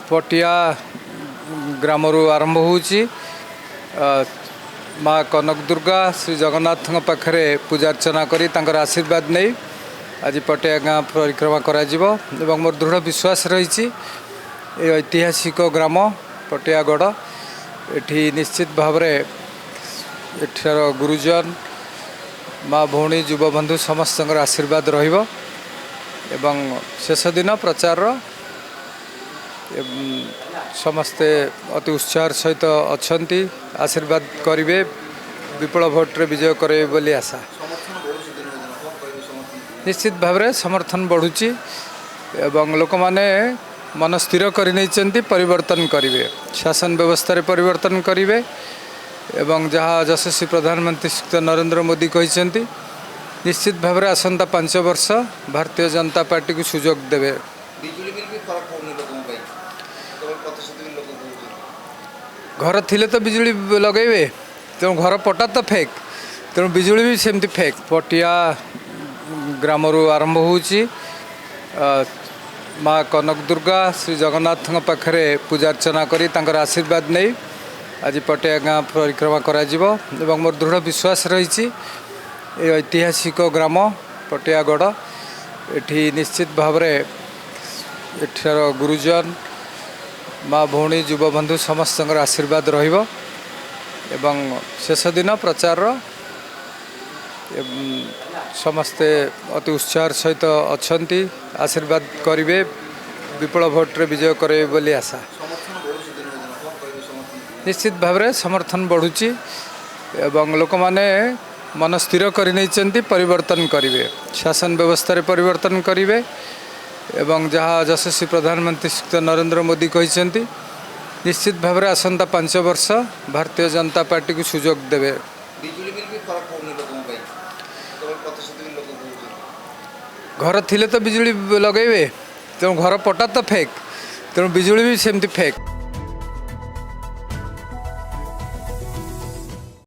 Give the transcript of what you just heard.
पटिया ग्रामरू आरंभ होची माँ कनक दुर्गा श्री जगन्नाथ पाखे पूजा अर्चना करी तांकर आशीर्वाद नहीं आज पटिया गाँ परिक्रमा करा जिवो एवं मोर दृढ़ विश्वास रही ऐतिहासिक ग्राम पटियागढ़ एठी निश्चित भाव एठार गुरुजन माँ भौणी युवबंधु समस्त आशीर्वाद रहिबो एवं शेष दिन प्रचार समस्ते अति उत्साह सहित अच्छा आशीर्वाद करेंगे विपुल भोट्रे विजय करेंगे बोली आशा निश्चित भाव समर्थन बढ़ुची एवं लोक माने मन स्थिर कर परिवर्तन करेंगे शासन व्यवस्था परिवर्तन करेंगे एवं जहाँ यशस्वी प्रधानमंत्री श्री नरेंद्र मोदी कहते निश्चित भाव आसंता 5 वर्ष भारतीय जनता पार्टी को सुजोग देवे घर थिले तो बिजुली लगेबे तेणु घर पटा तो फेक तेणु बिजुली भी सेमती फेक पटिया ग्रामरू आरंभ होची माँ कनक दुर्गा श्री जगन्नाथ पाखे पूजा अर्चना करी तांकर आशीर्वाद नहीं आज पटिया गाँ परिक्रमा करा जिवो एवं मोर दृढ़ विश्वास रही ऐतिहासिक ग्राम पटियागढ़ एठी निश्चित भाव एठार गुरुजन माँ भौणी युवबंधु समस्त आशीर्वाद रहिबो एवं शेष दिन प्रचार समस्ते अति उत्साह सहित अच्छा आशीर्वाद करेंगे विपुल भोट्रे विजय करेंगे बोली आशा निश्चित भाव समर्थन बढ़ुची एवं लोक माने मन स्थिर कर परिवर्तन करेंगे शासन व्यवस्था परिवर्तन करेंगे एवं जहाँ यशस्वी प्रधानमंत्री श्री नरेंद्र मोदी कहते निश्चित भाव आसंता 5 वर्ष भारतीय जनता पार्टी को सुजोग देवे घर थिले तो बिजुली लगेबे तेणु घर पटा तो फेक तेणु बिजुली भी सेमती फेक।